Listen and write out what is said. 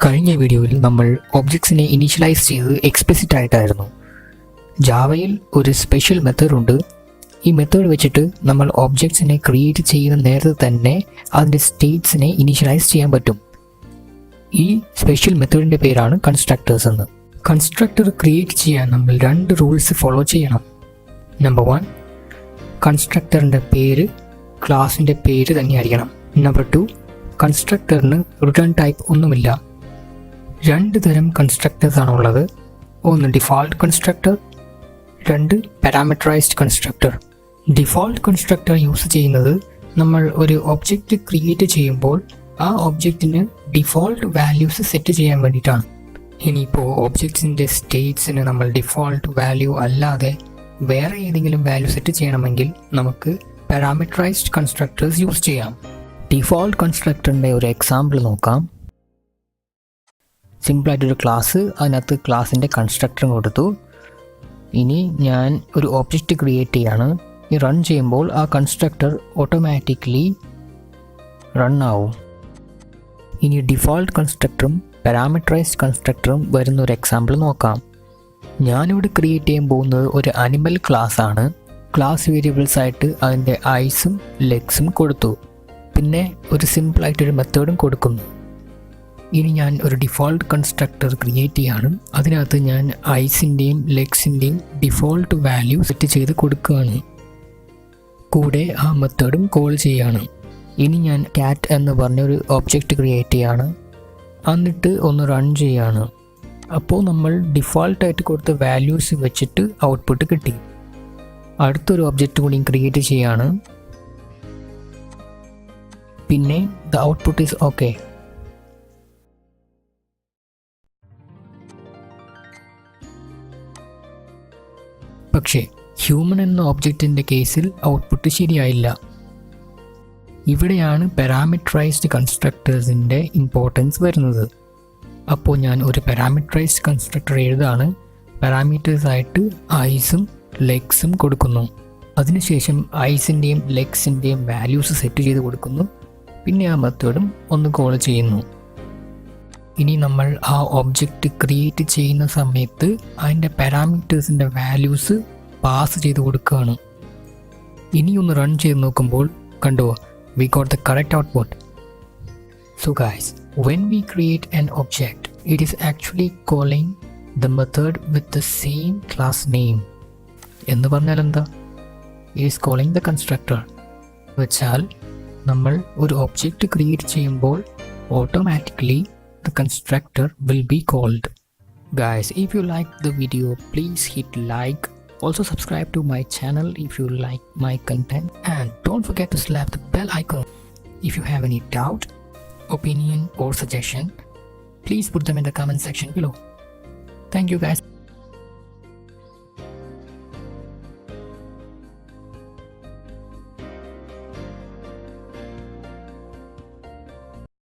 കഴിഞ്ഞ വീഡിയോയിൽ നമ്മൾ ഒബ്ജക്ട്സിനെ ഇനീഷ്യലൈസ് ചെയ്ത് എക്സ്പ്ലിസിറ്റ് ആയിട്ടായിരുന്നു. ജാവയിൽ ഒരു സ്പെഷ്യൽ മെത്തേഡ് ഉണ്ട്. ഈ മെത്തേഡ് വെച്ചിട്ട് നമ്മൾ ഒബ്ജക്ട്സിനെ ക്രിയേറ്റ് ചെയ്യുന്ന നേരത്തെ തന്നെ അതിൻ്റെ സ്റ്റേറ്റ്സിനെ ഇനീഷ്യലൈസ് ചെയ്യാൻ പറ്റും. ഈ സ്പെഷ്യൽ മെത്തേഡിൻ്റെ പേരാണ് കൺസ്ട്രക്ടേഴ്സ് എന്ന്. കൺസ്ട്രക്ടർ ക്രിയേറ്റ് ചെയ്യാൻ നമ്മൾ 2 റൂൾസ് ഫോളോ ചെയ്യണം. നമ്പർ 1, കൺസ്ട്രക്ടറിൻ്റെ പേര് ക്ലാസിൻ്റെ പേര് തന്നെയായിരിക്കണം. നമ്പർ 2, കൺസ്ട്രക്ടറിന് റിട്ടേൺ ടൈപ്പ് ഒന്നുമില്ല. 2 തരം കൺസ്ട്രക്ടേഴ്സ് ആണ് ഉള്ളത്. ഒന്ന് default constructor, 2 parameterised constructor. Default constructor use ചെയ്യുന്നത് നമ്മൾ ഒരു ഒബ്ജക്റ്റ് ക്രിയേറ്റ് ചെയ്യുമ്പോൾ ആ ഒബ്ജക്റ്റിന് ഡിഫോൾട്ട് വാല്യൂസ് സെറ്റ് ചെയ്യാൻ വേണ്ടിയിട്ടാണ്. ഇനിയിപ്പോൾ ഒബ്ജക്റ്റിൻ്റെ സ്റ്റേറ്റ്സിന് നമ്മൾ ഡിഫോൾട്ട് വാല്യൂ അല്ലാതെ വേറെ ഏതെങ്കിലും വാല്യൂ സെറ്റ് ചെയ്യണമെങ്കിൽ നമുക്ക് പാരാമീറ്ററൈസ്ഡ് കൺസ്ട്രക്ടേഴ്സ് യൂസ് ചെയ്യാം. ഡിഫോൾട്ട് കൺസ്ട്രക്ടറിൻ്റെ ഒരു എക്സാമ്പിൾ നോക്കാം. സിമ്പിളായിട്ടൊരു ക്ലാസ്, അതിനകത്ത് ക്ലാസിൻ്റെ കൺസ്ട്രക്ടറും കൊടുത്തു. ഇനി ഞാൻ ഒരു ഒബ്ജക്റ്റ് ക്രിയേറ്റ് ചെയ്യാണ്. ഈ റൺ ചെയ്യുമ്പോൾ ആ കൺസ്ട്രക്ടർ ഓട്ടോമാറ്റിക്കലി റൺ ആവും. ഇനി ഡിഫോൾട്ട് കൺസ്ട്രക്ടറും പാരാമീറ്ററൈസ്ഡ് കൺസ്ട്രക്ടറും വരുന്ന ഒരു എക്സാമ്പിൾ നോക്കാം. ഞാനിവിടെ ക്രിയേറ്റ് ചെയ്യാൻ പോകുന്നത് ഒരു അനിമൽ ക്ലാസ് ആണ്. ക്ലാസ് വേരിയബിൾസ് ആയിട്ട് അതിൻ്റെ ഐസും ലെഗ്സും കൊടുത്തു. പിന്നെ ഒരു സിമ്പിളായിട്ടൊരു മെത്തേഡും കൊടുക്കുന്നു. ഇനി ഞാൻ ഒരു ഡിഫോൾട്ട് കൺസ്ട്രക്ടർ ക്രിയേറ്റ് ചെയ്യാണ്. അതിനകത്ത് ഞാൻ ഐസിൻ്റെയും ലെഗ്സിൻ്റെയും ഡിഫോൾട്ട് വാല്യൂ സെറ്റ് ചെയ്ത് കൊടുക്കുകയാണ്. കൂടെ ആ മെത്തേഡും കോൾ ചെയ്യാണ്. ഇനി ഞാൻ ക്യാറ്റ് എന്ന് പറഞ്ഞൊരു ഒബ്ജക്റ്റ് ക്രിയേറ്റ് ചെയ്യാണ്. എന്നിട്ട് ഒന്ന് റൺ ചെയ്യാണ്. അപ്പോൾ നമ്മൾ ഡിഫോൾട്ടായിട്ട് കൊടുത്ത വാല്യൂസ് വെച്ചിട്ട് ഔട്ട്പുട്ട് കിട്ടി. അടുത്തൊരു ഒബ്ജക്റ്റ് കൂടി ക്രിയേറ്റ് ചെയ്യാണ്. പിന്നെ ദ ഔട്ട്പുട്ട് ഈസ് ഓക്കെ. പക്ഷേ ഹ്യൂമൻ എന്ന ഒബ്ജക്റ്റിൻ്റെ കേസിൽ ഔട്ട്പുട്ട് ശരിയായില്ല. ഇവിടെയാണ് പാരാമീറ്ററൈസ്ഡ് കൺസ്ട്രക്ടേഴ്സിൻ്റെ ഇമ്പോർട്ടൻസ് വരുന്നത്. അപ്പോൾ ഞാൻ ഒരു പാരാമീറ്ററൈസ്ഡ് കൺസ്ട്രക്ടർ എഴുതാണ്. പാരാമീറ്റേഴ്സായിട്ട് ഐസും ലെഗ്സും കൊടുക്കുന്നു. അതിനുശേഷം ഐസിൻ്റെയും ലെഗ്സിൻ്റെയും വാല്യൂസ് സെറ്റ് ചെയ്ത് കൊടുക്കുന്നു. പിന്നെ ആ മെത്തേഡും ഒന്ന് കോൾ ചെയ്യുന്നു. ഇനി നമ്മൾ ആ ഒബ്ജക്റ്റ് ക്രിയേറ്റ് ചെയ്യുന്ന സമയത്ത് അതിൻ്റെ പാരാമീറ്റേഴ്സിൻ്റെ വാല്യൂസ് പാസ് ചെയ്ത് കൊടുക്കുകയാണ്. ഇനി ഒന്ന് റൺ ചെയ്ത് നോക്കുമ്പോൾ കണ്ടോ, we got the correct output. So guys, when we create an object, it is actually calling the method with the same class name. എന്ന് പറഞ്ഞാൽ എന്താ? It is calling the constructor. വെച്ചാൽ നമ്മൾ ഒരു ഒബ്ജക്റ്റ് ക്രിയേറ്റ് ചെയ്യുമ്പോൾ automatically the constructor will be called. Guys, if you like the video, please hit like. Also subscribe to my channel if you like my content, and don't forget to slap the bell icon. If you have any doubt, opinion or suggestion, please put them in the comment section below. Thank you guys.